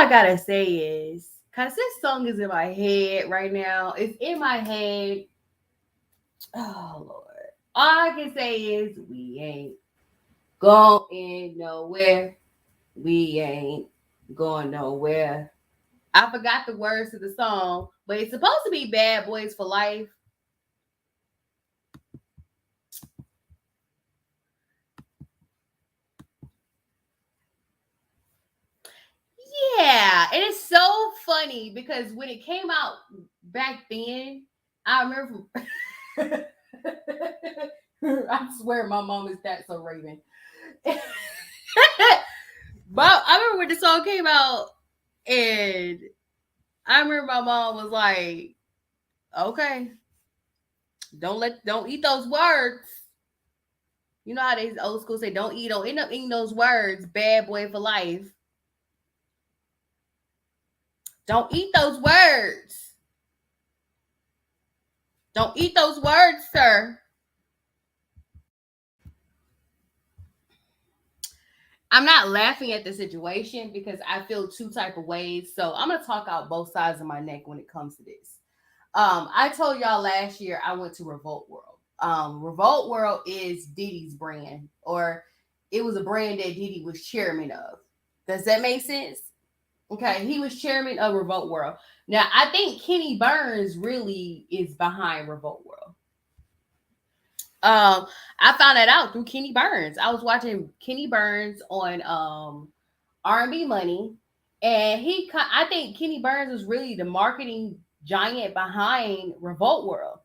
gotta say is, cause this song is in my head right now. It's in my head. Oh Lord. All I can say is we ain't going nowhere. We ain't going nowhere. I forgot the words to the song, but it's supposed to be Bad Boys for Life. Yeah, and it's so funny because when it came out back then, I remember. I swear my mom is that so Raven. But I remember when the song came out, and I remember my mom was like, "Okay, don't eat those words." You know how they old school say, "Don't end up eating those words." Bad boy for life. Don't eat those words. Don't eat those words, sir. I'm not laughing at the situation because I feel two type of ways. So I'm gonna talk out both sides of my neck when it comes to this. I told y'all last year I went to Revolt World. Revolt World is Diddy's brand, or it was a brand that Diddy was chairman of. Does that make sense? Okay, he was chairman of Revolt World. Now I think Kenny Burns really is behind Revolt World. I found that out through Kenny Burns. I was watching Kenny Burns on R&B Money, and I think Kenny Burns was really the marketing giant behind Revolt World.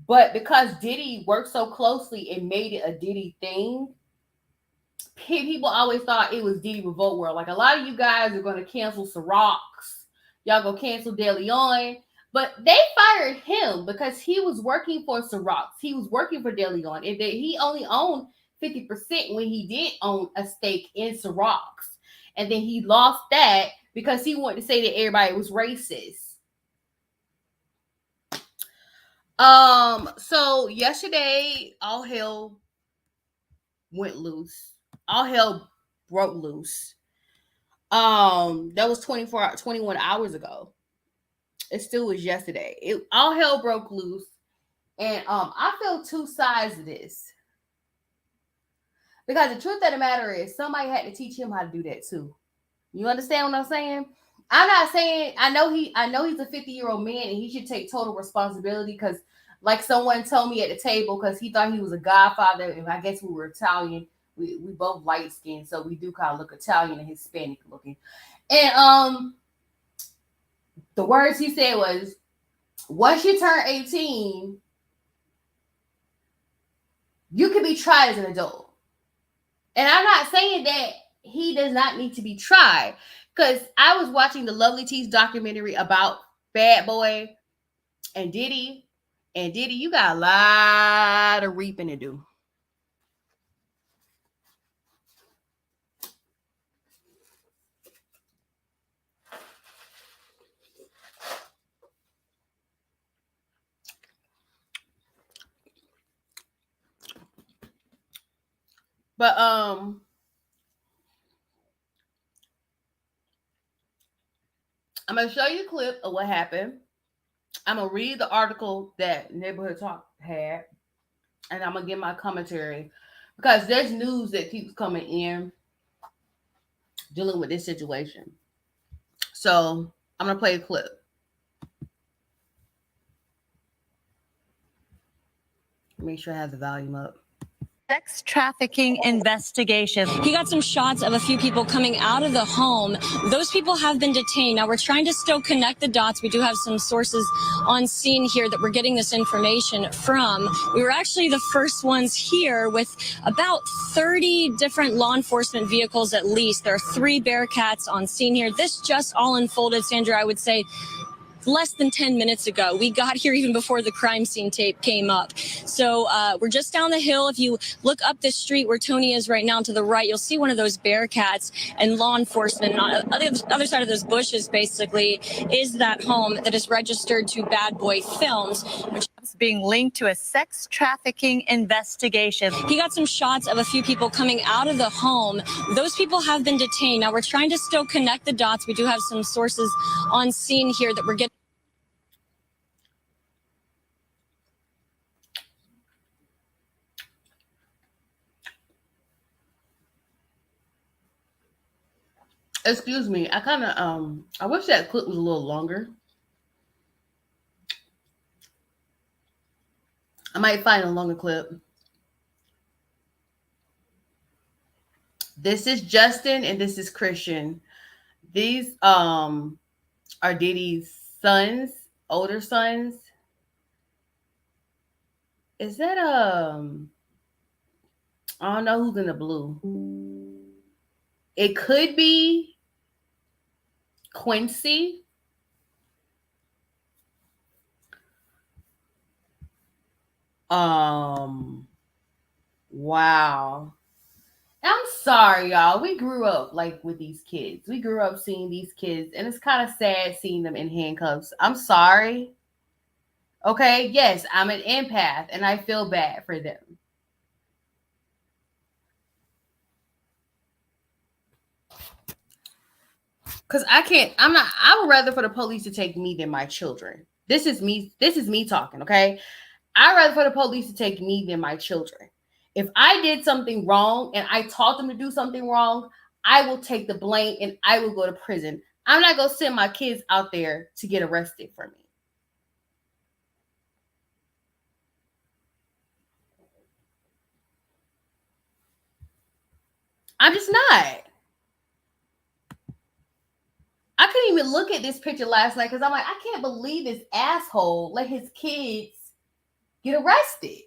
But because Diddy worked so closely and made it a Diddy thing, people always thought it was Diddy Revolt World. Like a lot of you guys are going to cancel Cirocs, y'all go cancel De Leon. But they fired him because he was working for Ciroc. He was working for De Leon. And he only owned 50% when he did own a stake in Ciroc. And then he lost that because he wanted to say that everybody was racist. So yesterday, all hell went loose. All hell broke loose. That was 21 hours ago. It still was yesterday. All hell broke loose, and I feel two sides of this because the truth of the matter is somebody had to teach him how to do that too. You understand what I'm saying? I'm not saying I know he's a 50-year-old man and he should take total responsibility because, like someone told me at the table, because he thought he was a godfather, and I guess we were Italian. We both light skinned, so we do kind of look Italian and Hispanic looking, and the words he said was, once you turn 18, you can be tried as an adult. And I'm not saying that he does not need to be tried, because I was watching the Lovely Teeth documentary about Bad Boy and Diddy. And Diddy, you got a lot of reaping to do. But I'm gonna show you a clip of what happened. I'm gonna read the article that Neighborhood Talk had, and I'm gonna give my commentary because there's news that keeps coming in dealing with this situation. So I'm gonna play a clip. Make sure I have the volume up. Sex trafficking investigation. He got some shots of a few people coming out of the home. Those people have been detained. Now we're trying to still connect the dots. We do have some sources on scene here that we're getting this information from. We were actually the first ones here with about 30 different law enforcement vehicles at least. There are 3 Bearcats on scene here. This just all unfolded, Sandra, I would say, less than 10 minutes ago. We got here even before the crime scene tape came up. So we're just down the hill. If you look up this street where Tony is right now to the right, you'll see one of those Bearcats, and law enforcement on the other side of those bushes basically is that home that is registered to Bad Boy Films, which being linked to a sex trafficking investigation. He got some shots of a few people coming out of the home. Those people have been detained. Now we're trying to still connect the dots. We do have some sources on scene here that we're getting. Excuse me. I kind of I wish that clip was a little longer. I might find a longer clip. This is Justin and this is Christian. These are Diddy's sons, older sons. Is that I don't know who's in the blue. It could be Quincy. Wow. I'm sorry, y'all. We grew up like with these kids. We grew up seeing these kids, and it's kind of sad seeing them in handcuffs. I'm sorry. Okay, yes, I'm an empath, and I feel bad for them. Cause I can't. I'm not. I would rather for the police to take me than my children. This is me. This is me talking. Okay. I'd rather for the police to take me than my children. If I did something wrong and I taught them to do something wrong, I will take the blame and I will go to prison. I'm not going to send my kids out there to get arrested for me. I'm just not. I couldn't even look at this picture last night because I'm like, I can't believe this asshole let his kids get arrested.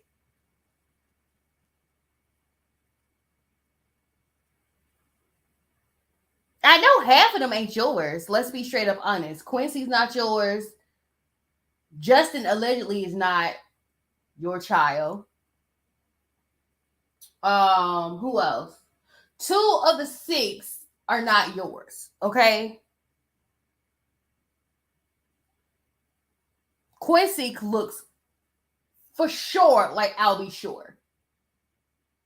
I know half of them ain't yours. Let's be straight up honest. Quincy's not yours. Justin allegedly is not your child. Who else? 2 of the 6 are not yours. Okay. Quincy looks for sure like I'll be sure.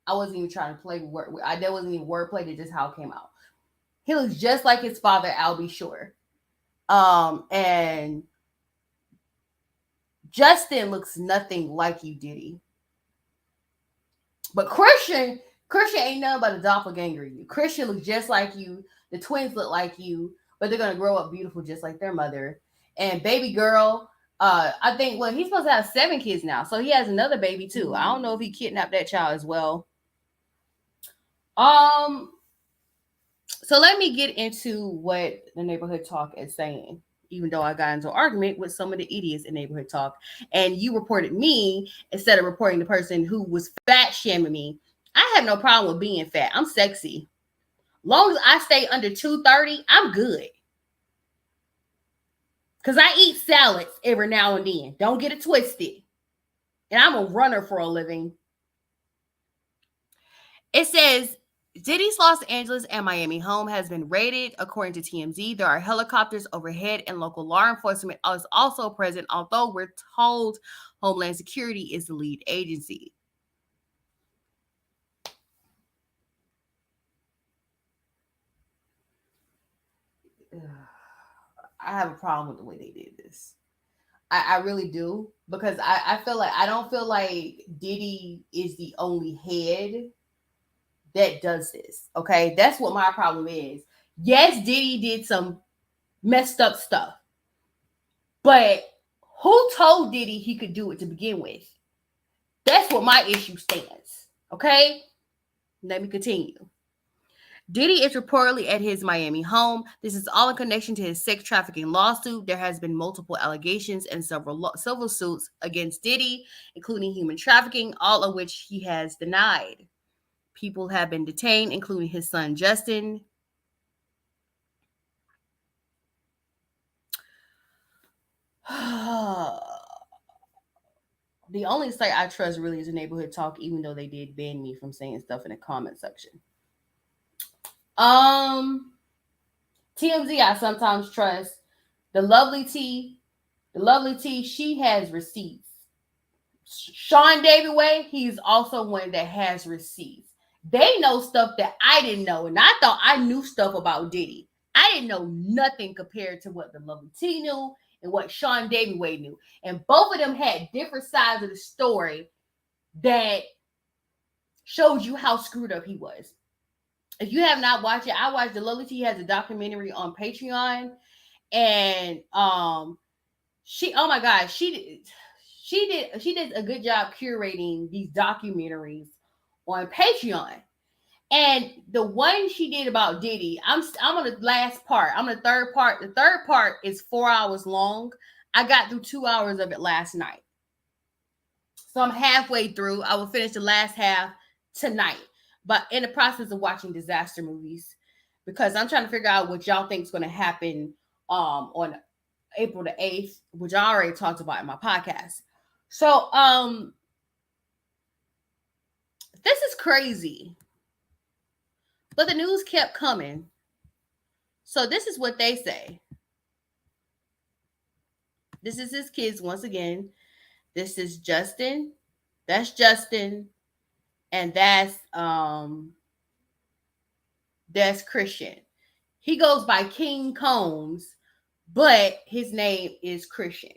I wasn't even trying to play word. There wasn't even wordplay. That just how it came out. He looks just like his father, I'll be sure. And Justin looks nothing like you, Diddy. But Christian ain't nothing but a doppelganger. You Christian looks just like you. The twins look like you, but they're gonna grow up beautiful just like their mother. And baby girl, I think he's supposed to have 7 kids now, so he has another baby too. I don't know if he kidnapped that child as well. So let me get into what the neighborhood talk is saying. Even though I got into an argument with some of the idiots in neighborhood talk, and you reported me instead of reporting the person who was fat shaming me. I have no problem with being fat. I'm sexy. Long as I stay under 230, I'm good. Because I eat salads every now and then. Don't get it twisted. And I'm a runner for a living. It says, Diddy's Los Angeles and Miami home has been raided. According to TMZ, there are helicopters overhead and local law enforcement is also present, although we're told Homeland Security is the lead agency. I have a problem with the way they did this. I really do, because I feel like I don't feel like Diddy is the only head that does this. Okay, that's what my problem is. Yes, Diddy did some messed up stuff, but who told Diddy he could do it to begin with? That's what my issue stands. Okay, let me continue. Diddy is reportedly at his Miami home. This is all in connection to his sex trafficking lawsuit. There has been multiple allegations and several civil suits against Diddy, including human trafficking, all of which he has denied. People have been detained, including his son Justin. The only site I trust really is a neighborhood talk, even though they did ban me from saying stuff in the comment section. TMZ I sometimes trust. The lovely T, she has receipts. Sean David Way, he's also one that has receipts. They know stuff that I didn't know, and I thought I knew stuff about Diddy. I didn't know nothing compared to what the Lovely T knew and what Sean David Way knew. And both of them had different sides of the story that showed you how screwed up he was. If you have not watched it, I watched the Lovely T has a documentary on Patreon, and she, oh my god, she did a good job curating these documentaries on Patreon. And the one she did about Diddy, I'm on the last part. I'm on the third part. The third part is 4 hours long. I got through 2 hours of it last night. So I'm halfway through. I will finish the last half tonight. But in the process of watching disaster movies, because I'm trying to figure out what y'all think is going to happen on April the 8th, which I already talked about in my podcast. So this is crazy. But the news kept coming. So this is what they say. This is his kids once again. This is Justin. That's Justin. And that's Christian. He goes by King Combs, but his name is Christian.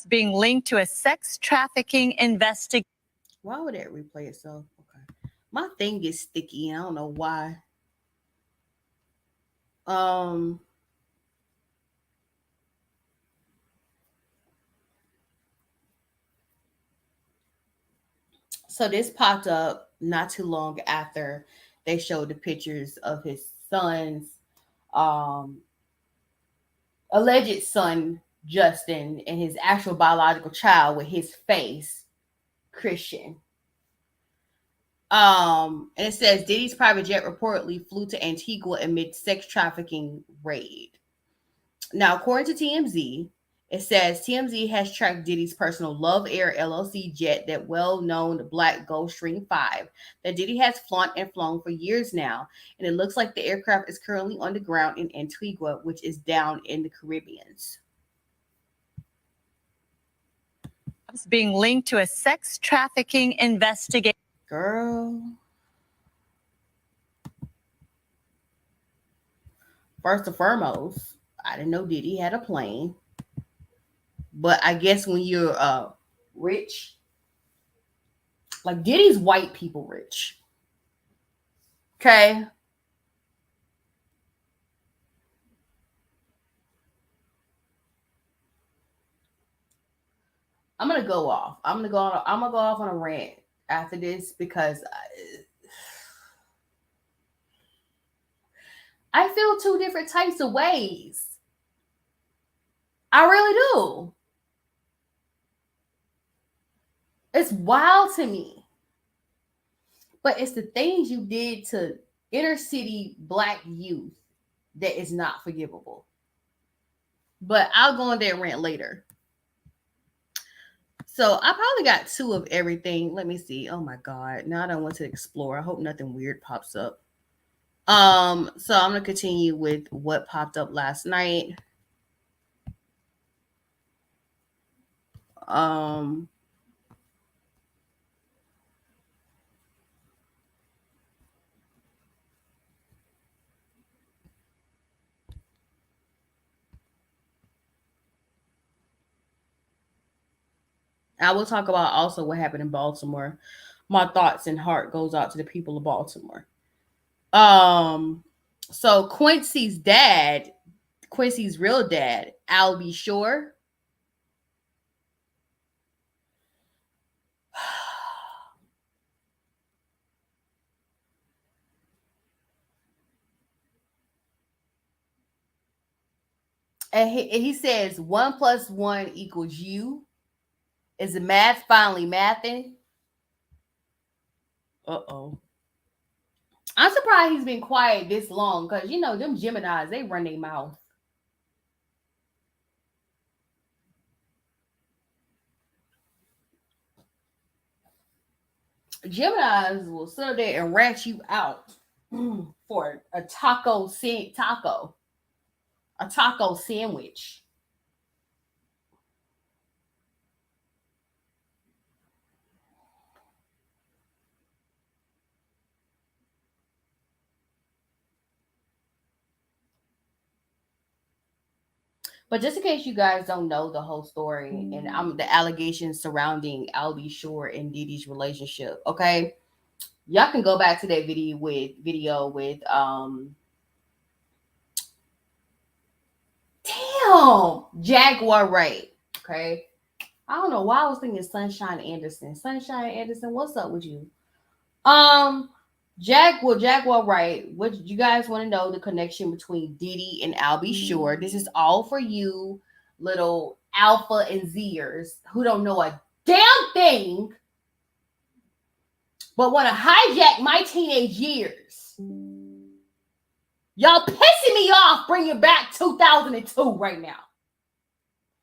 Being linked to a sex trafficking investigation. Why would that replay itself? Okay. My thing is sticky. I don't know why. So this popped up not too long after they showed the pictures of his son's um alleged son Justin and his actual biological child with his face, Christian. And it says Diddy's private jet reportedly flew to Antigua amid sex trafficking raid. Now, according to TMZ, it says TMZ has tracked Diddy's personal Love Air LLC jet, that well-known black Gulfstream 5 that Diddy has flown and flown for years now, and it looks like the aircraft is currently on the ground in Antigua, which is down in the Caribbean. Being linked to a sex trafficking investigation. Girl. First and foremost, I didn't know Diddy had a plane. But I guess when you're rich, like Diddy's white people rich. Okay. I'm gonna go off. I'm gonna go off on a rant after this because I feel two different types of ways. I really do. It's wild to me. But it's the things you did to inner city black youth that is not forgivable. But I'll go on that rant later. So I probably got two of everything. Let me see. Oh my god. Now I don't want to explore. I hope nothing weird pops up. So I'm gonna continue with what popped up last night. Um I will talk about also what happened in Baltimore. My thoughts and heart goes out to the people of Baltimore. Um, so Quincy's real dad, Al B. Shore. And he says 1+1 = you. Is the math finally mathing? Uh-oh. I'm surprised he's been quiet this long because, you know, them Geminis, they run their mouth. Geminis will sit there and rat you out for a taco sandwich. But just in case you guys don't know the whole story and the allegations surrounding Albie Shore and Diddy's relationship, okay? Y'all can go back to that video with damn Jaguar Wright. Okay. I don't know why I was thinking Sunshine Anderson. Sunshine Anderson, what's up with you? Um, Jaguar Wright. What you guys want to know the connection between Diddy and Albie Shore? This is all for you, little Alpha and Zers who don't know a damn thing, but want to hijack my teenage years. Y'all pissing me off bringing back 2002 right now.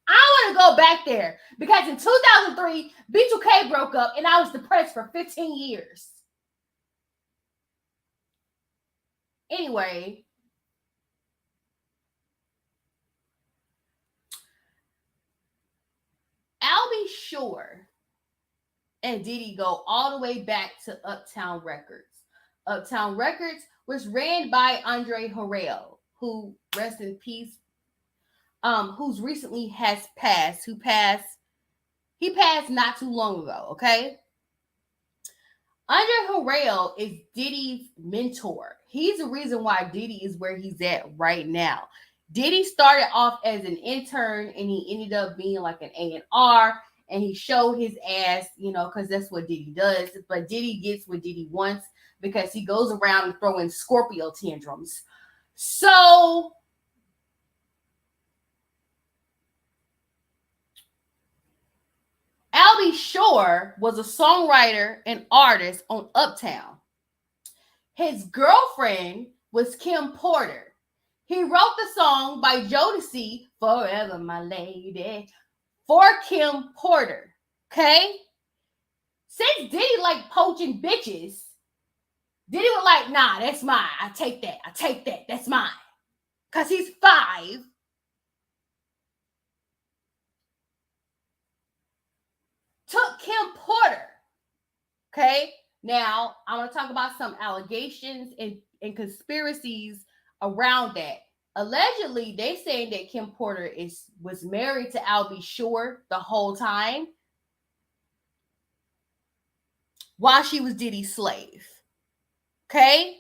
I want to go back there because in 2003, B2K broke up and I was depressed for 15 years. Anyway, Albie Shore and Diddy go all the way back to Uptown Records. Uptown Records was ran by Andre Harrell, who rest in peace, who's recently has passed, he passed not too long ago, okay? Andre Harrell is Diddy's mentor. He's the reason why Diddy is where he's at right now. Diddy started off as an intern and he ended up being like an A&R and he showed his ass, because that's what Diddy does. But Diddy gets what Diddy wants because he goes around and throwing Scorpio tantrums. So Albie Shore was a songwriter and artist on Uptown. His girlfriend was Kim Porter. He wrote the song by Jodeci, Forever My Lady, for Kim Porter. Okay? Since Diddy like poaching bitches, Diddy was like, nah, that's mine. I take that. That's mine. Because he's 5. Took Kim Porter. Okay? Now, I'm going to talk about some allegations and conspiracies around that. Allegedly, they saying that Kim Porter was married to Albie Shore the whole time while she was Diddy's slave. Okay?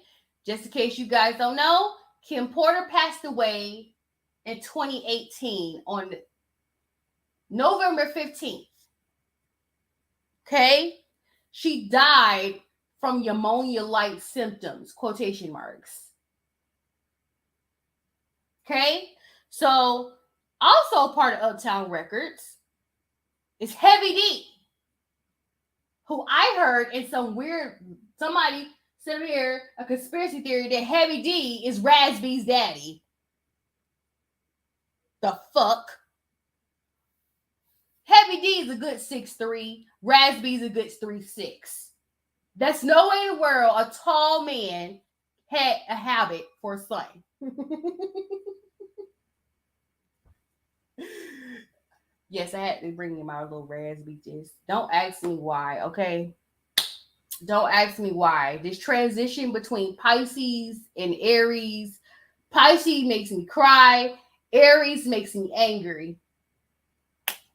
Just in case you guys don't know, Kim Porter passed away in 2018 on November 15th. Okay? She died from pneumonia-like symptoms, quotation marks. Okay? So, also part of Uptown Records is Heavy D, who I heard in somebody said here, a conspiracy theory that Heavy D is Raz-B's daddy. The fuck? Heavy D is a good 6'3", Raz-B's a good 3'6". That's no way in the world a tall man had a habit for a son. Yes, I had to bring him out a little Raz-B just. Don't ask me why, okay? Don't ask me why. This transition between Pisces and Aries, Pisces makes me cry, Aries makes me angry.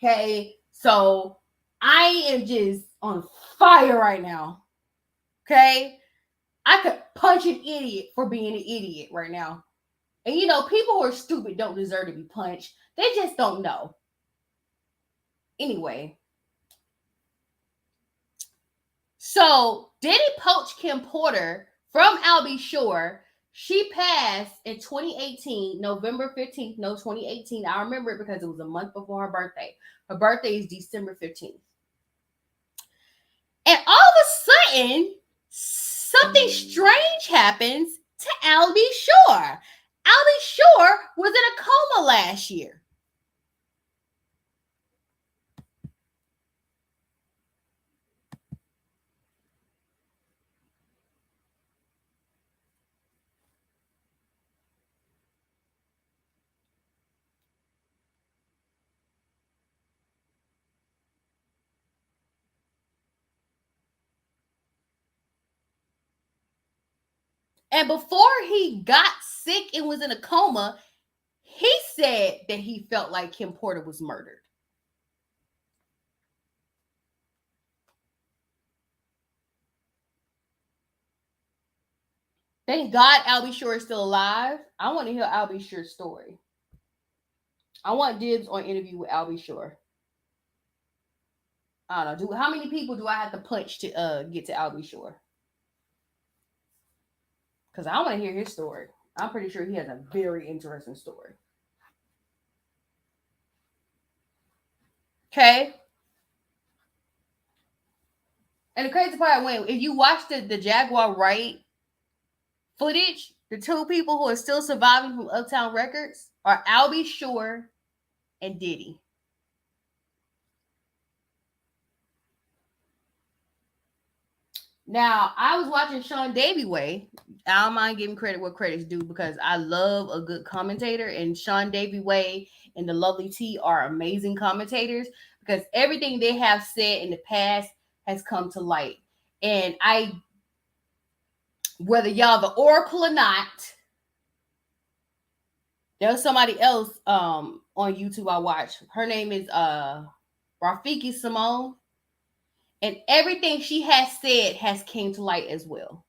Okay, so I am just on fire right now. Okay, I could punch an idiot for being an idiot right now. And people who are stupid don't deserve to be punched. They just don't know. Anyway, so Diddy poached Kim Porter from Albie Shore. She passed in 2018, November 15th. No, 2018. I remember it because it was a month before her birthday. Her birthday is December 15th. And all of a sudden, something strange happens to Albie Shore. Albie Shore was in a coma last year. And before he got sick and was in a coma, He said that he felt like Kim Porter was murdered. Thank God Albie Shore is still alive. I want to hear Albie Shore's story. I want dibs on interview with Albie Shore. I don't know. How many people do I have to punch to get to Albie Shore? Because I want to hear his story. I'm pretty sure he has a very interesting story. Okay. And the crazy part, if you watch the Jaguar Wright footage, the two people who are still surviving from Uptown Records are Albie Shore and Diddy. Now, I was watching Sean Davy Way. I don't mind giving credit where credit's due because I love a good commentator, and Sean Davy Way and the Lovely T are amazing commentators because everything they have said in the past has come to light. And whether y'all the Oracle or not, there was somebody else on YouTube I watched. Her name is Rafiki Simone. And everything she has said has came to light as well.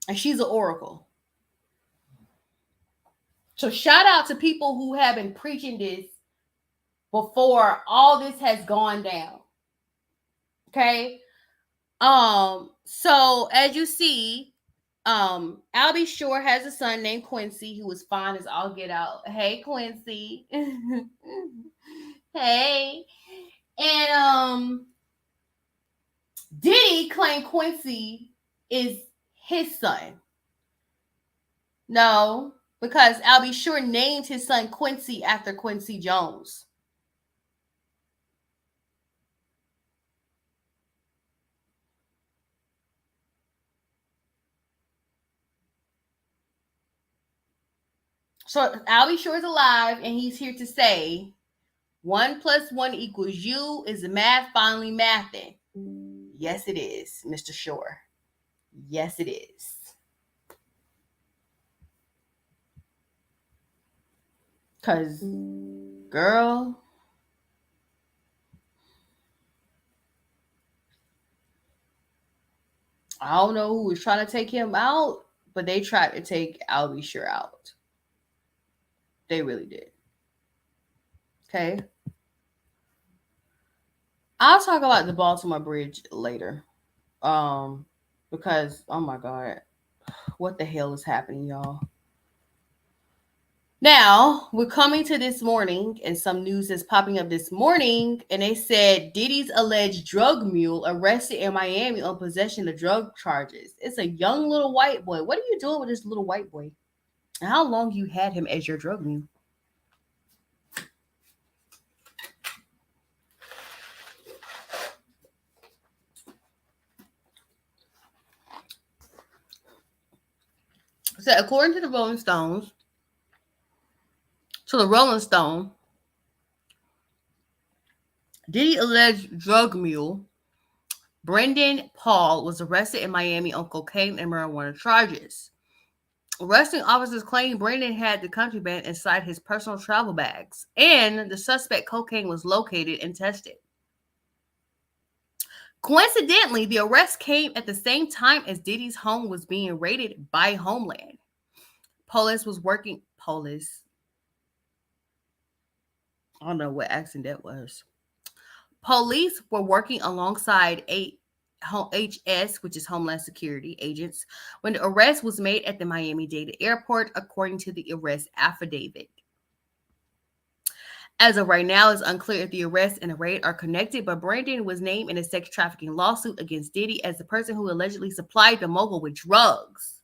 And she's an oracle. So shout out to people who have been preaching this before all this has gone down. Okay. So as you see, Albie Shore has a son named Quincy who was fine as all get out. Hey Quincy. Hey. And Diddy claimed Quincy is his son. No, because Albie Shore named his son Quincy after Quincy Jones. So Albie Shore is alive, and he's here to say 1 + 1 = you. Is the math finally mathing? Yes, it is, Mr. Shore. Yes, it is. Because, girl, I don't know who was trying to take him out, but they tried to take Albie Shore out. They really did. Okay. I'll talk about the Baltimore Bridge later. Because oh my god, what the hell is happening, y'all? Now we're coming to this morning, and some news is popping up this morning, and they said Diddy's alleged drug mule arrested in Miami on possession of drug charges. It's a young little white boy. What are you doing with this little white boy? And how long you had him as your drug mule? So according to the Rolling Stones, Diddy alleged drug mule Brendan Paul was arrested in Miami on cocaine and marijuana charges. Arresting officers claimed Brendan had the contraband inside his personal travel bags, and the suspect cocaine was located and tested. Coincidentally, the arrest came at the same time as Diddy's home was being raided by Homeland. Police. I don't know what accent that was. Police were working alongside HS, which is Homeland Security agents, when the arrest was made at the Miami-Dade airport, according to the arrest affidavit. As of right now, it's unclear if the arrest and the raid are connected, but Brandon was named in a sex trafficking lawsuit against Diddy as the person who allegedly supplied the mogul with drugs.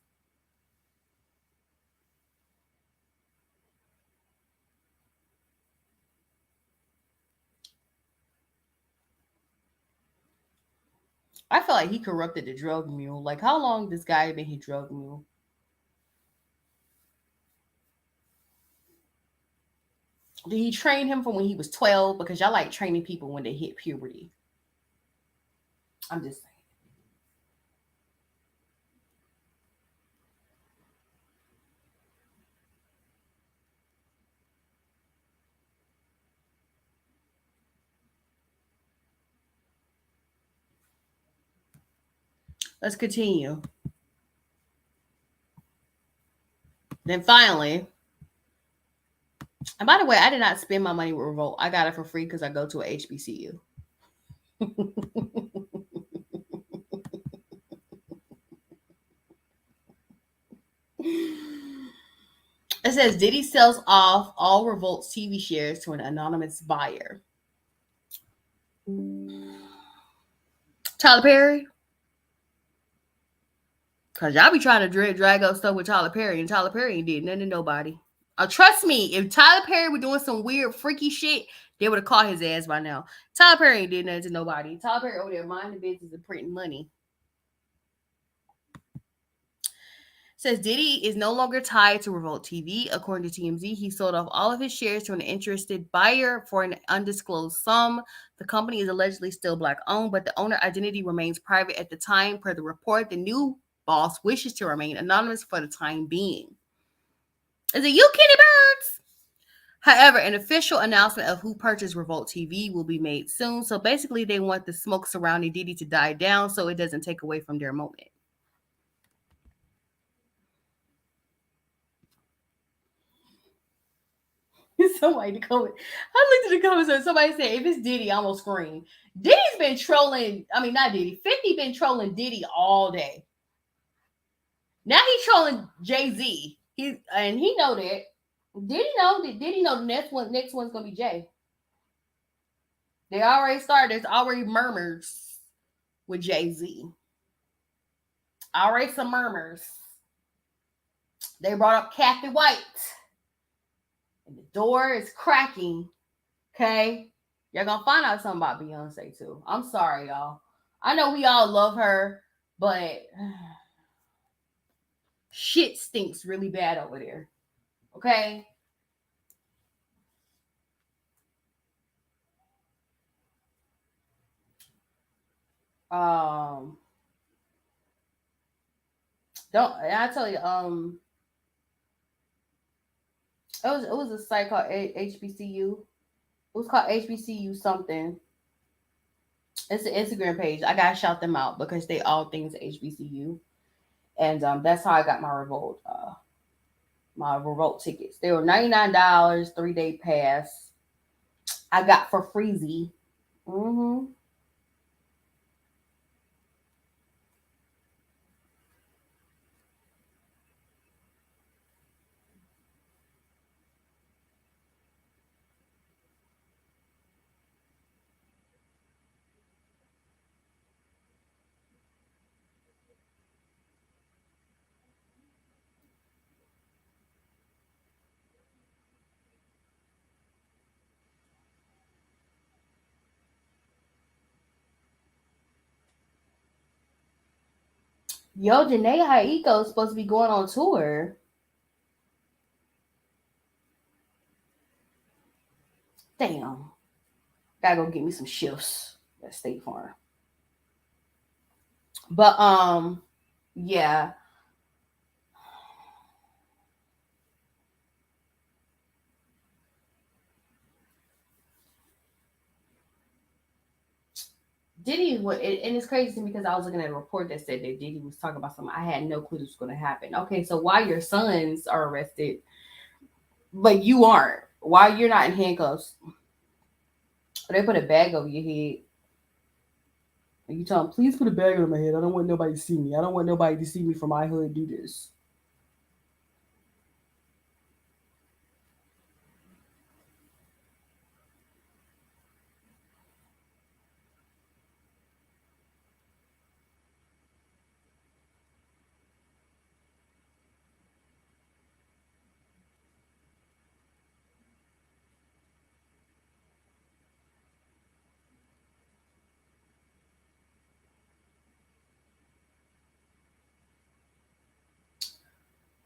I feel like he corrupted the drug mule. Like, how long this guy been his drug mule? Did he train him from when he was 12? Because y'all like training people when they hit puberty. I'm just saying. Let's continue. Then finally, and by the way, I did not spend my money with Revolt. I got it for free because I go to a HBCU. It says Diddy sells off all Revolt's TV shares to an anonymous buyer. Tyler Perry, cause y'all be trying to drag up stuff with Tyler Perry, and Tyler Perry ain't did nothing to nobody. Trust me, if Tyler Perry were doing some weird, freaky shit, they would have caught his ass by now. Tyler Perry ain't did nothing to nobody. Tyler Perry over there minding the business of printing money. Says Diddy is no longer tied to Revolt TV. According to TMZ, he sold off all of his shares to an interested buyer for an undisclosed sum. The company is allegedly still black owned, but the owner identity remains private at the time. Per the report, the new boss wishes to remain anonymous for the time being. Is it you, Kenny Birds? However, an official announcement of who purchased Revolt TV will be made soon. So basically, they want the smoke surrounding Diddy to die down so it doesn't take away from their moment. Somebody to comment. I looked at the comments and somebody said, if it's Diddy, I'm gonna scream. Diddy's been trolling. I mean, not Diddy. 50 been trolling Diddy all day. Now he's trolling Jay-Z. He know that. Diddy know the next one's gonna be Jay. They already started. There's already murmurs with Jay-Z. Already some murmurs. They brought up Kathy White. And the door is cracking. Okay? Y'all gonna find out something about Beyonce too. I'm sorry, y'all. I know we all love her, but shit stinks really bad over there. Okay? Um don't I tell you, it was a site called HBCU. It was called HBCU something. It's an Instagram page. I gotta shout them out because they all things HBCU. And that's how I got my revolt tickets. They were $99, 3-day pass. I got for freezy. Mm-hmm. Yo, Janae Haiko is supposed to be going on tour. Damn. Gotta go get me some shifts at State Farm. But yeah. Diddy, and it's crazy to me because I was looking at a report that said that Diddy was talking about something. I had no clue this was going to happen. Okay, so why your sons are arrested, but you aren't? Why you're not in handcuffs? They put a bag over your head. And you tell them, please put a bag over my head. I don't want nobody to see me. I don't want nobody to see me from my hood do this.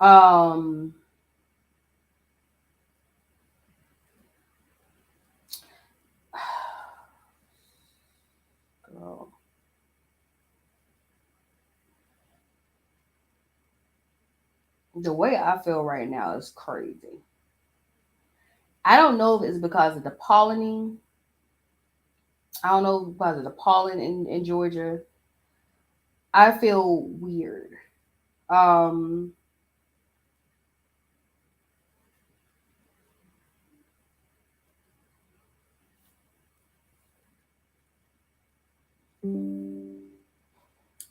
Um, girl. The way I feel right now is crazy. I don't know if it's because of the pollinating. I don't know because of the pollen in Georgia. I feel weird. Um,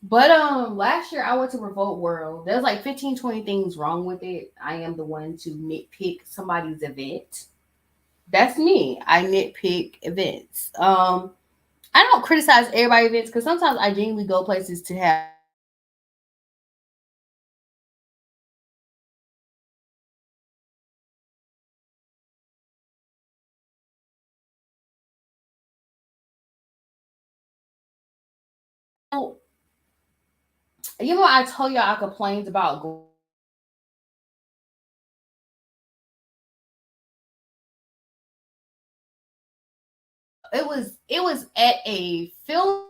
but last year I went to Revolt World. There's like 15, 20 things wrong with it. I am the one to nitpick somebody's event. That's me. I nitpick events. I don't criticize everybody's events because sometimes I genuinely go places to have fun. So, you know, I told y'all I complained about going to Revolt World. It was at a film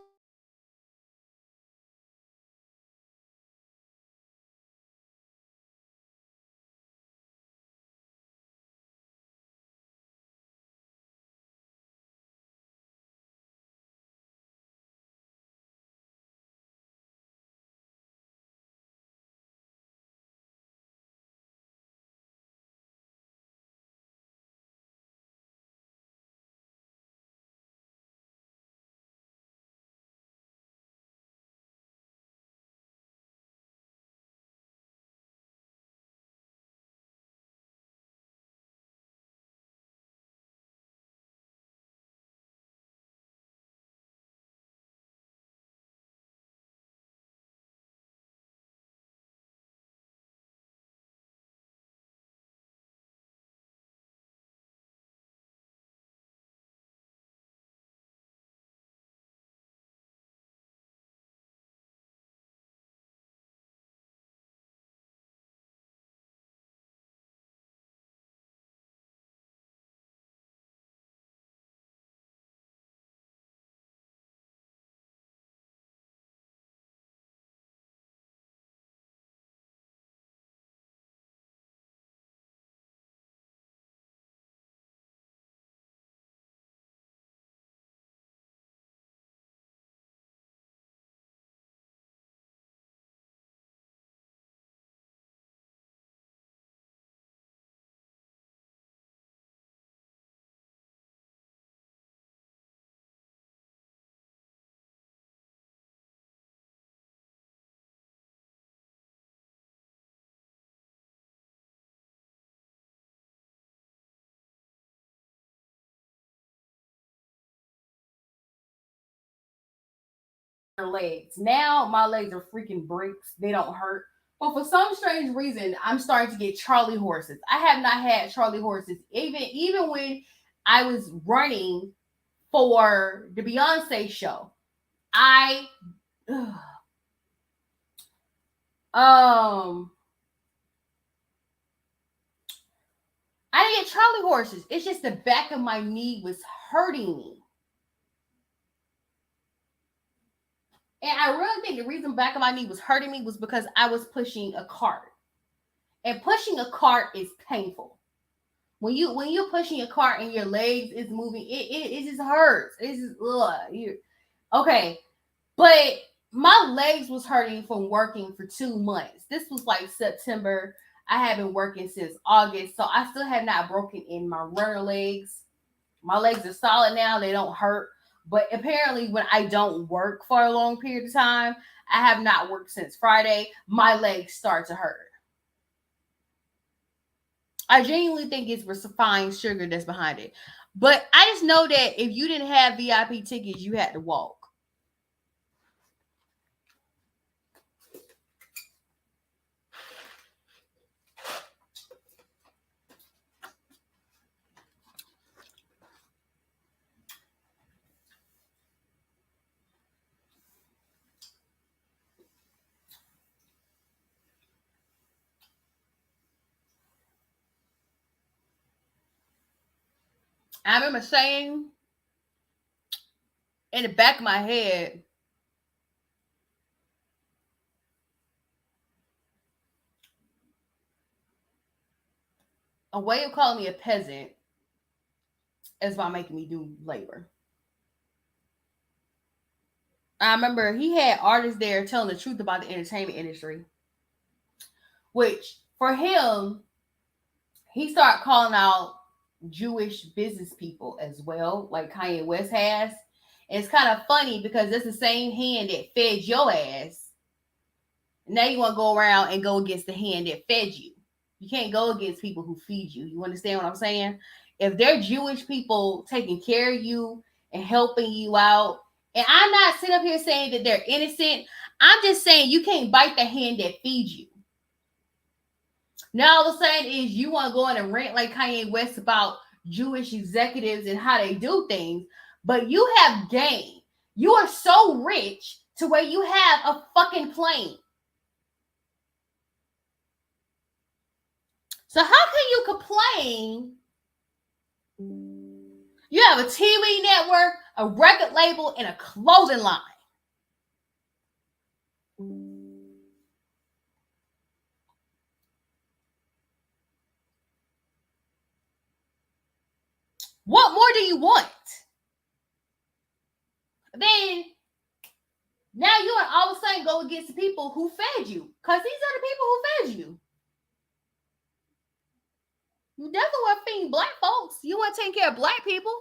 festival legs. Now my legs are freaking bricks. They don't hurt. But for some strange reason, I'm starting to get Charlie horses. I have not had Charlie horses even when I was running for the Beyonce show. I um I didn't get Charlie horses. It's just the back of my knee was hurting me. And I really think the reason back of my knee was hurting me was because I was pushing a cart. And pushing a cart is painful. When you're pushing a cart and your legs is moving, it just hurts. It's just you okay. But my legs was hurting from working for 2 months. This was like September. I have been working since August, so I still have not broken in my runner legs. My legs are solid now, they don't hurt. But apparently, when I don't work for a long period of time, I have not worked since Friday, my legs start to hurt. I genuinely think it's refined sugar that's behind it. But I just know that if you didn't have VIP tickets, you had to walk. I remember saying in the back of my head, a way of calling me a peasant is by making me do labor. I remember he had artists there telling the truth about the entertainment industry, which for him, he started calling out Jewish business people as well, like Kanye West has. And it's kind of funny because it's the same hand that fed your ass. Now you want to go around and go against the hand that fed you. You can't go against people who feed you. You understand what I'm saying? If they're Jewish people taking care of you and helping you out, and I'm not sitting up here saying that they're innocent. I'm just saying you can't bite the hand that feeds you. Now all of a sudden is you want to go in and rant like Kanye West about Jewish executives and how they do things, but you have gain. You are so rich to where you have a fucking plane. So how can you complain? You have a TV network, a record label, and a clothing line. What more do you want? Then now you are all of a sudden go against the people who fed you, because these are the people who fed you. You definitely weren't feeding black folks. You weren't taking care of black people.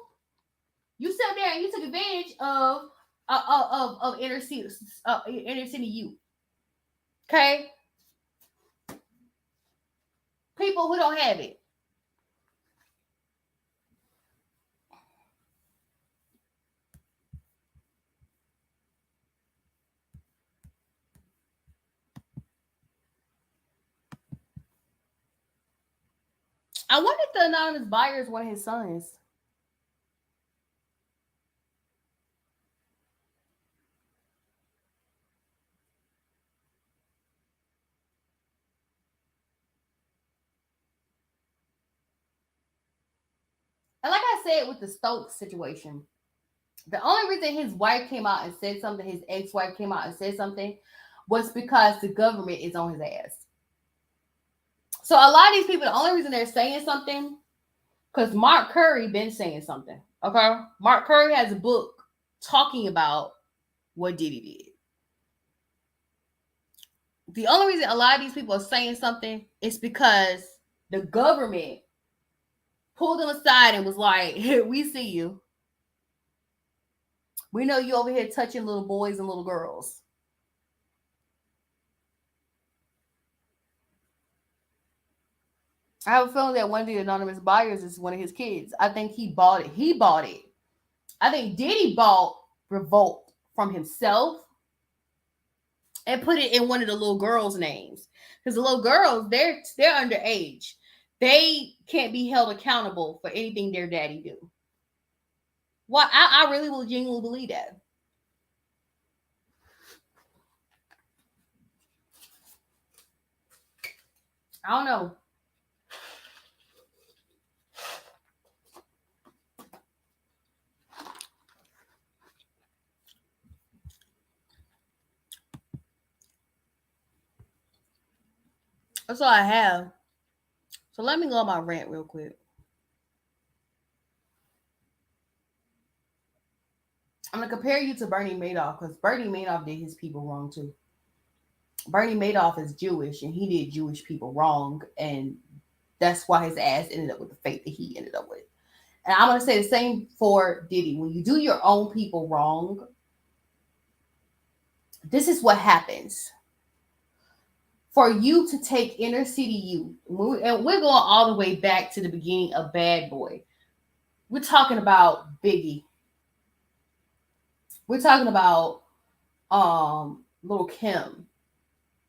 You sat there and you took advantage of inner city youth. Okay, people who don't have it. I wonder if the anonymous buyer is one of his sons. And like I said with the Stokes situation, the only reason his wife came out and said something, his ex-wife came out and said something, was because the government is on his ass. So a lot of these people, the only reason they're saying something, because Mark Curry been saying something. Okay, Mark Curry has a book talking about what Diddy did. The only reason a lot of these people are saying something is because the government pulled them aside and was like, "We see you. We know you over here touching little boys and little girls." I have a feeling that one of the anonymous buyers is one of his kids. I think he bought it. He bought it. I think Diddy bought Revolt from himself and put it in one of the little girls' names. Because the little girls, they're underage. They can't be held accountable for anything their daddy do. Well, I really will genuinely believe that. I don't know. That's all I have. So let me go on my rant real quick. I'm gonna compare you to Bernie Madoff because Bernie Madoff did his people wrong too. Bernie Madoff is Jewish and he did Jewish people wrong, and that's why his ass ended up with the fate that he ended up with. And I'm gonna say the same for Diddy. When you do your own people wrong, this is what happens. For you to take inner city youth, and we're going all the way back to the beginning of Bad Boy. We're talking about Biggie. We're talking about Little Kim.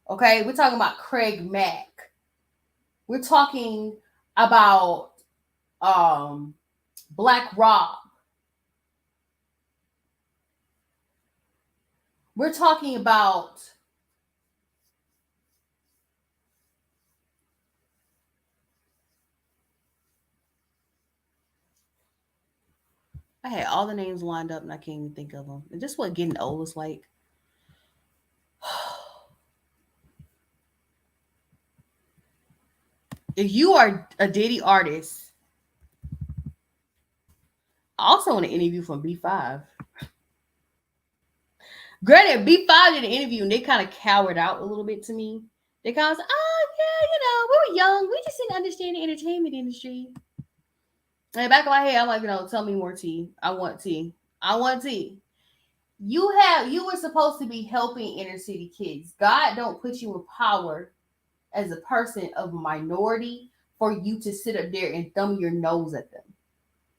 Okay, we're talking about Craig Mack. We're talking about Black Rob. We're talking about I had all the names lined up and I can't even think of them. And just what getting old is like. If you are a Diddy artist, I also want an interview from B5. Granted, B5 did an interview and they kind of cowered out a little bit to me. They kind of said, "Oh yeah, we were young. We just didn't understand the entertainment industry." In the back of my head, I'm like, "No, tell me more tea. I want tea. I want tea." You were supposed to be helping inner city kids. God don't put you in power as a person of a minority for you to sit up there and thumb your nose at them.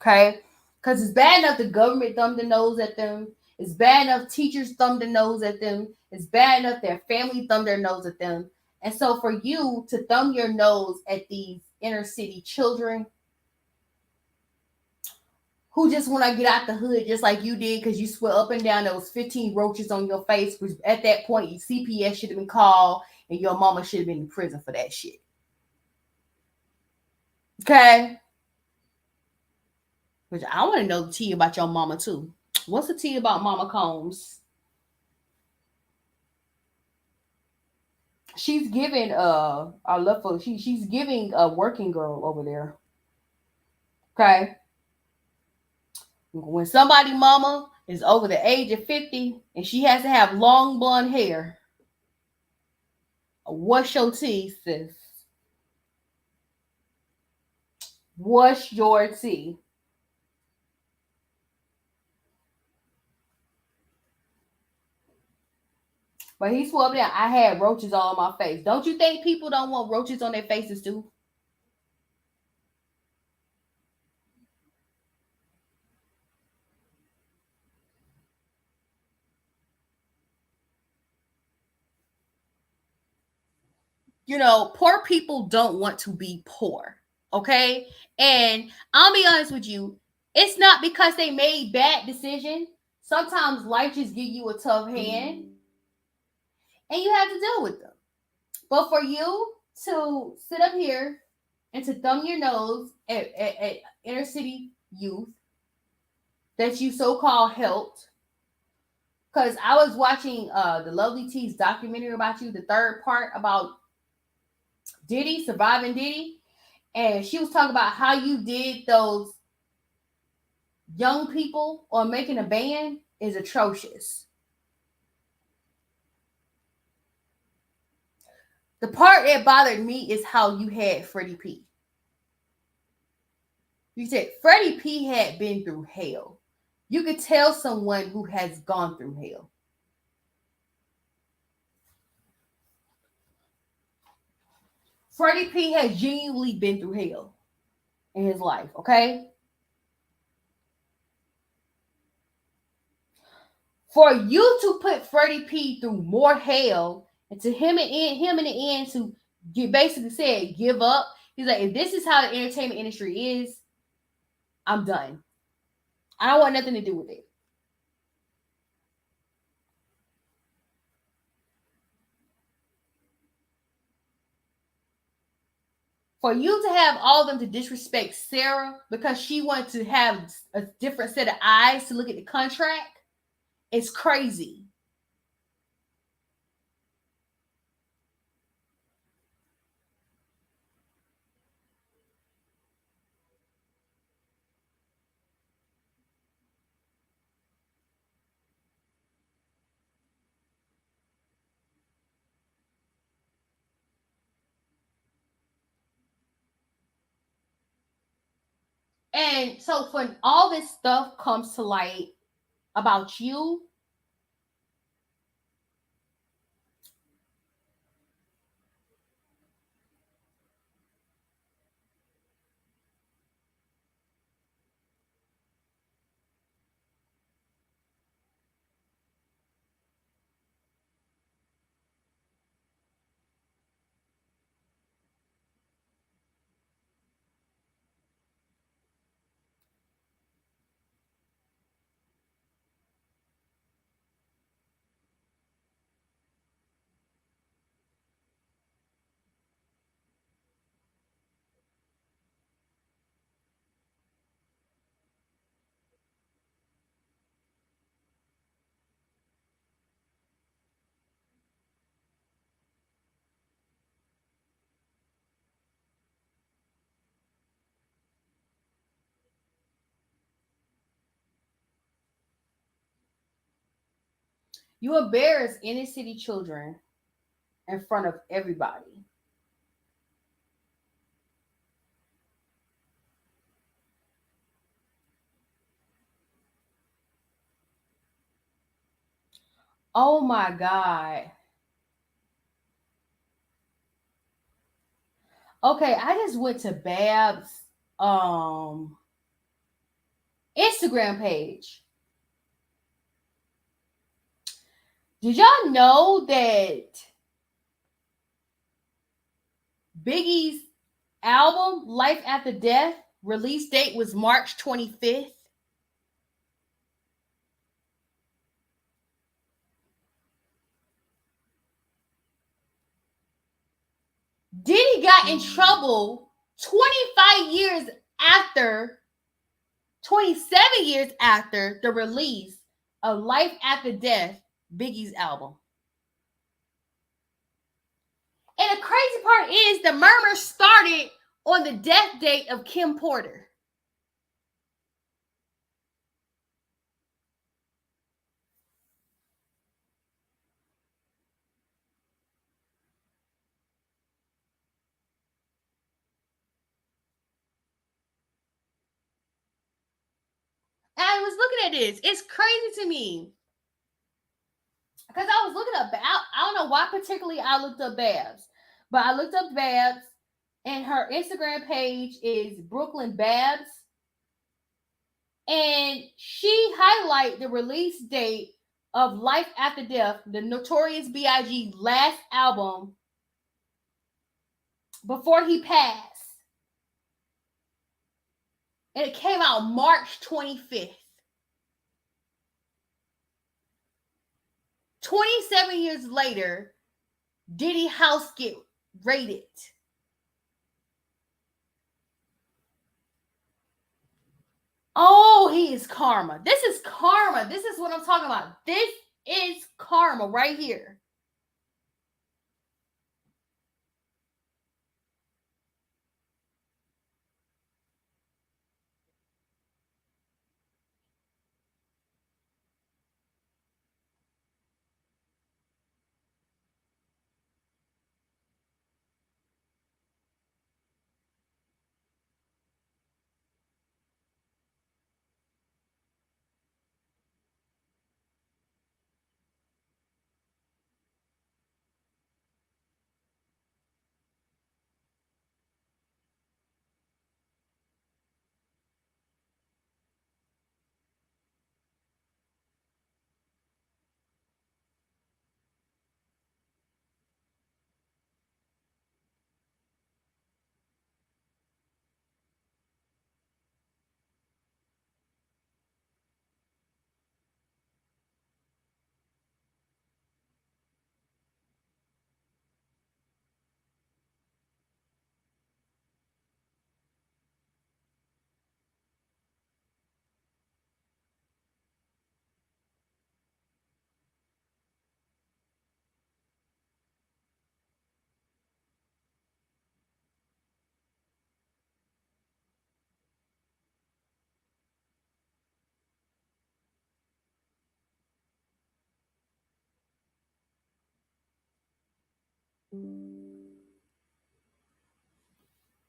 Okay? Because it's bad enough the government thumb the nose at them. It's bad enough teachers thumb the nose at them. It's bad enough their family thumb their nose at them. And so for you to thumb your nose at these inner city children who just want to get out the hood just like you did because you swear up and down there was 15 roaches on your face, which at that point your CPS should have been called and your mama should have been in prison for that shit. Okay? Which I want to know the tea about your mama too. What's the tea about Mama Combs? She's giving I love for she's giving a working girl over there. Okay. When somebody mama is over the age of 50 and she has to have long blonde hair, what's your tea, sis? What's your tea? But he swore up there, I had roaches all on my face. Don't you think people don't want roaches on their faces too? Poor people don't want to be poor. Okay? And I'll be honest with you, it's not because they made bad decisions. Sometimes life just give you a tough hand and you have to deal with them. But for you to sit up here and to thumb your nose at inner city youth that you so-called helped, because I was watching the Lovely T's documentary about you, the third part about Diddy, surviving Diddy, and she was talking about how you did those young people on making a band is atrocious. The part that bothered me is how you had Freddie P. You said Freddie P had been through hell. You could tell someone who has gone through hell. Freddie P has genuinely been through hell in his life, okay? For you to put Freddie P through more hell and to him in the end to basically said give up. He's like, if this is how the entertainment industry is, I'm done. I don't want nothing to do with it. For you to have all of them to disrespect Sarah because she wanted to have a different set of eyes to look at the contract, it's crazy. And so when all this stuff comes to light about you, You embarrass inner city children in front of everybody. Oh my God. Okay, I just went to Bab's um Instagram page. Did y'all know that Biggie's album Life After Death release date was March 25th? Diddy got in trouble 25 years after, 27 years after the release of Life After Death, Biggie's album. And the crazy part is the murmur started on the death date of Kim Porter. And I was looking at this. It's crazy to me. Because I was looking up, I don't know why particularly I looked up Babs, but I looked up Babs, and her Instagram page is Brooklyn Babs, and she highlight the release date of Life After Death, the Notorious B.I.G. last album before he passed, and it came out March 25th. 27 years later, Diddy house get raided. Oh, he is karma. This is karma. This is what I'm talking about. This is karma right here.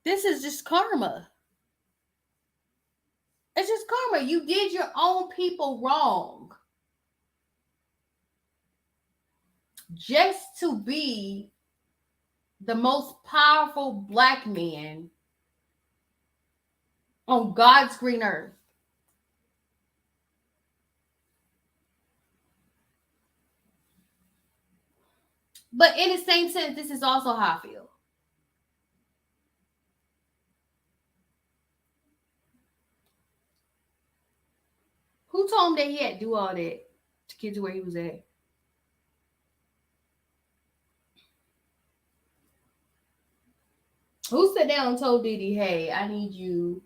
This is just karma. It's just karma. You did your own people wrong just to be the most powerful black man on God's green earth. But in the same sense, this is also how I feel. Who told him that he had to do all that to get to where he was at? Who sat down and told Diddy, hey, I need you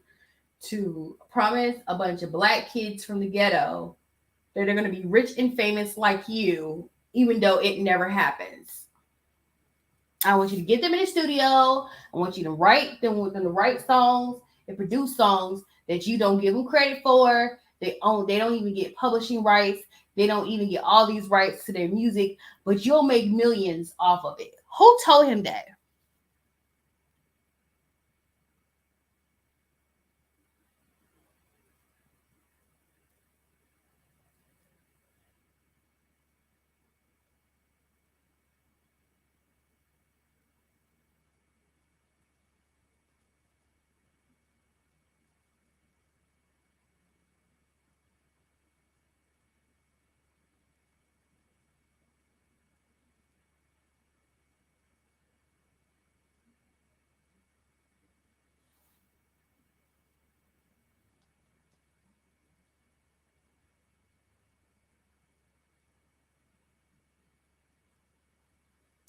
to promise a bunch of black kids from the ghetto that they're going to be rich and famous like you, even though it never happens? I want you to get them in the studio. I want you to write them with them to write songs and produce songs that you don't give them credit for. They don't even get publishing rights. They don't even get all these rights to their music, but you'll make millions off of it. Who told him that?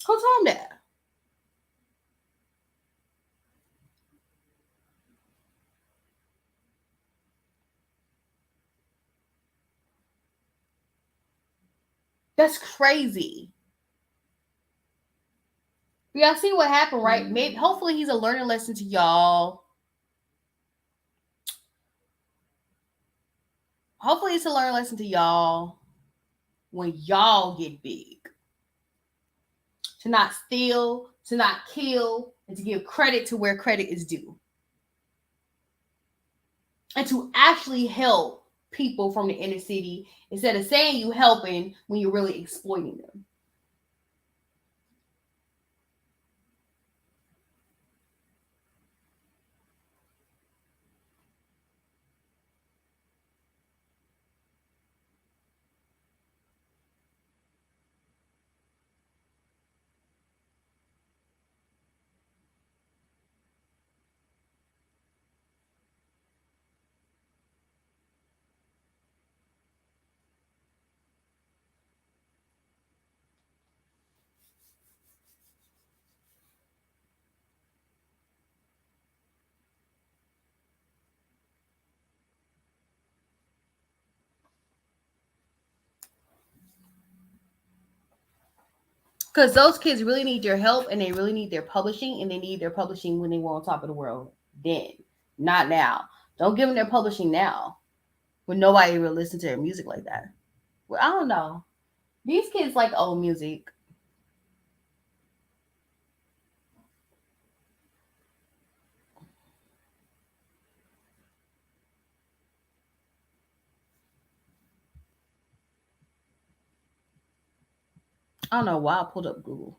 Who told him that? That's crazy. Y'all see what happened, right? Maybe hopefully he's a learning lesson to y'all. Hopefully it's a learning lesson to y'all when y'all get big. To not steal, to not kill, and to give credit to where credit is due. And to actually help people from the inner city instead of saying you helping when you're really exploiting them. Because those kids really need your help and they really need their publishing, and they need their publishing when they were on top of the world. Then, not now. Don't give them their publishing now when nobody will listen to their music like that. Well, I don't know. These kids like old music. I don't know why I pulled up Google.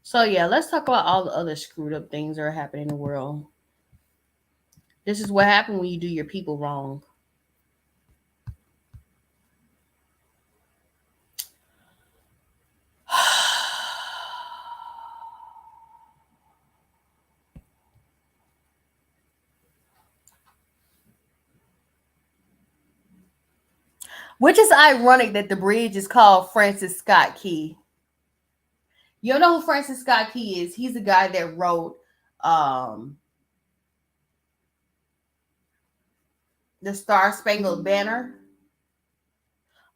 So yeah, let's talk about all the other screwed up things that are happening in the world. This is what happened when you do your people wrong. Which is ironic that the bridge is called Francis Scott Key. You don't know who Francis Scott Key is? He's the guy that wrote um, the Star Spangled Banner.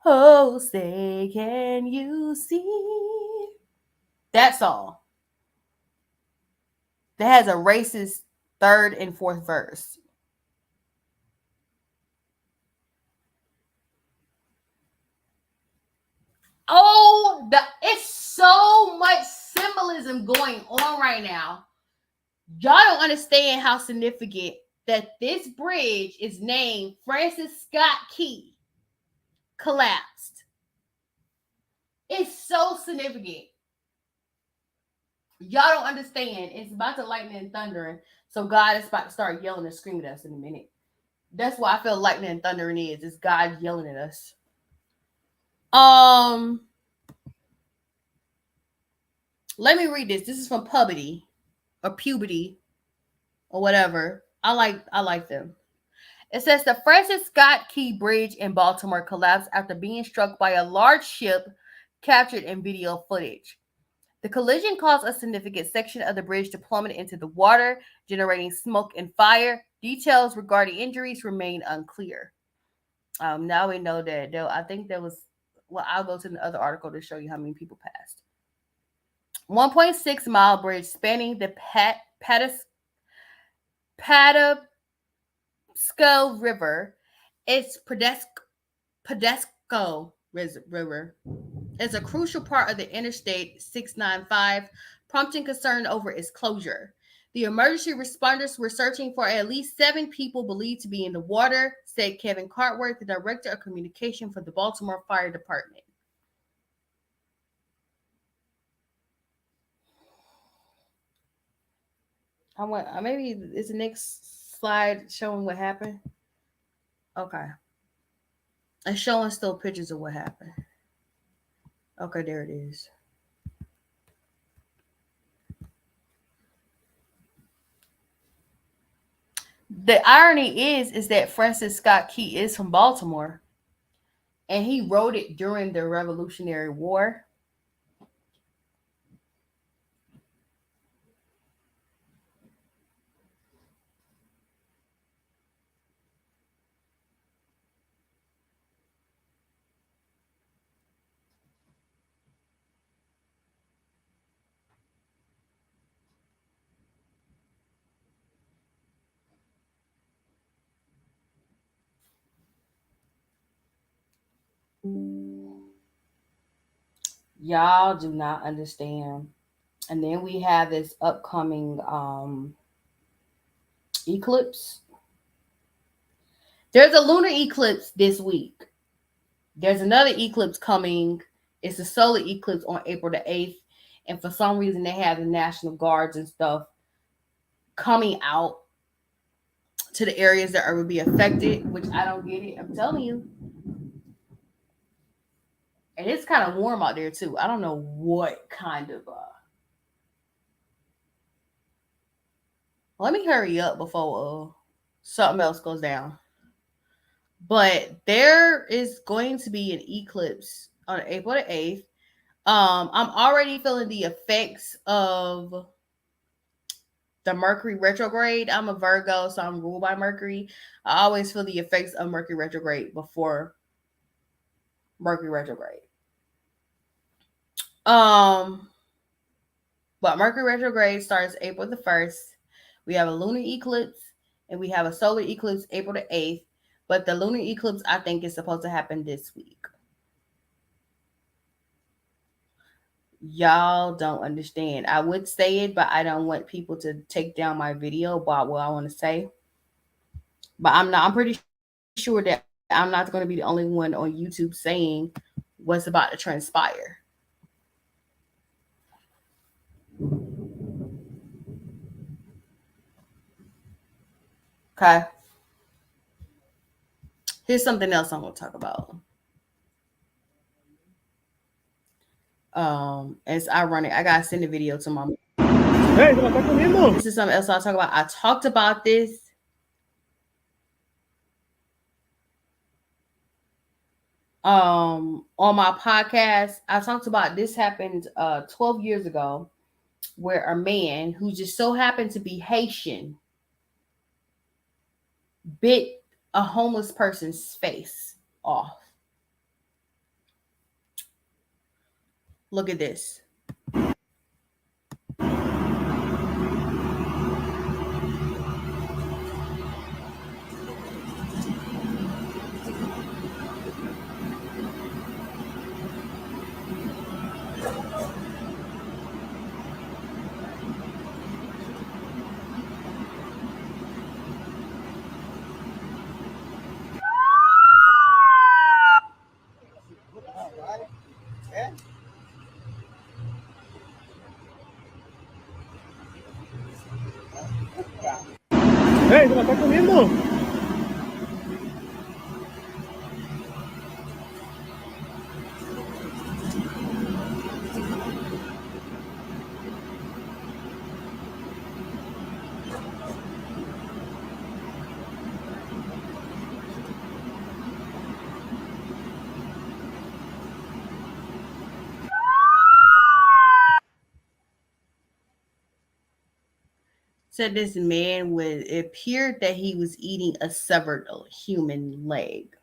Oh, say, can you see that song that has a racist third and fourth verse? Oh, it's so much symbolism going on right now. Y'all don't understand how significant that this bridge is named Francis Scott Key collapsed. It's so significant. Y'all don't understand. It's about to lightning and thundering. So God is about to start yelling and screaming at us in a minute. That's why I feel lightning and thundering is. It's God yelling at us. Um, Let me read this. This is from Puberty or Puberty or whatever. I like them. It says the Francis Scott Key Bridge in Baltimore collapsed after being struck by a large ship captured in video footage. The collision caused a significant section of the bridge to plummet into the water, generating smoke and fire. Details regarding injuries remain unclear. Now we know that though I think there was. Well, I'll go to the other article to show you how many people passed. 1.6 mile bridge spanning the Patapsco River. It's Pedesco River is a crucial part of the Interstate 695, prompting concern over its closure. The emergency responders were searching for at least 7 people believed to be in the water, said Kevin Cartworth, the director of communication for the Baltimore Fire Department. I want maybe is the next slide showing what happened? Okay, it's showing still pictures of what happened. Okay, there it is. The irony is that Francis Scott Key is from Baltimore, and he wrote it during the Revolutionary War. Y'all do not understand. And then we have this upcoming eclipse. There's a lunar eclipse this week. There's another eclipse coming. It's a solar eclipse on April the 8th. And for some reason, they have the National Guards and stuff coming out to the areas that are going to be affected, which I don't get it. I'm telling you. And it's kind of warm out there, too. I don't know what kind of. Let me hurry up before something else goes down. But there is going to be an eclipse on April the 8th. I'm already feeling the effects of the Mercury retrograde. I'm a Virgo, so I'm ruled by Mercury. I always feel the effects of Mercury retrograde before Mercury retrograde. Um, but Mercury retrograde starts April the 1st. We have a lunar eclipse and we have a solar eclipse April the 8th. But the lunar eclipse, I think, is supposed to happen this week. Y'all don't understand. I would say it, but I don't want people to take down my video about what I want to say. But I'm not. I'm pretty sure that I'm not going to be the only one on YouTube saying what's about to transpire. Okay. Here's something else I'm going to talk about. It's ironic. I gotta send a video to my. Hey, this is something else I'll talk about. I talked about this on my podcast. I talked about this happened 12 years ago, where a man who just so happened to be Haitian bit a homeless person's face off. Look at this. Hey, ¿se la está comiendo? Said this man would it appeared that he was eating a severed human leg.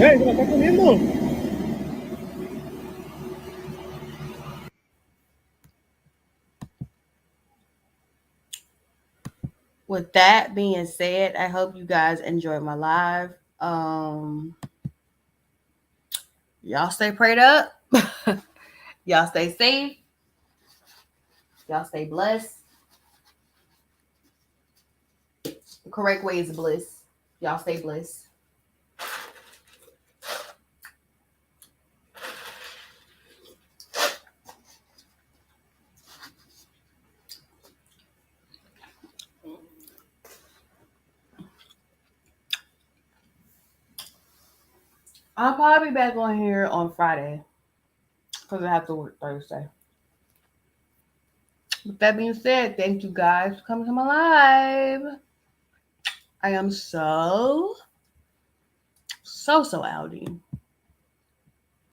¡Eh, se la está comiendo! With that being said, I hope you guys enjoyed my live. Y'all stay prayed up. Y'all stay safe. Y'all stay blessed. The correct way is bliss. Y'all stay blessed. I'll probably be back on here on Friday because I have to work Thursday. With that being said, thank you guys for coming to my live. I am so outie.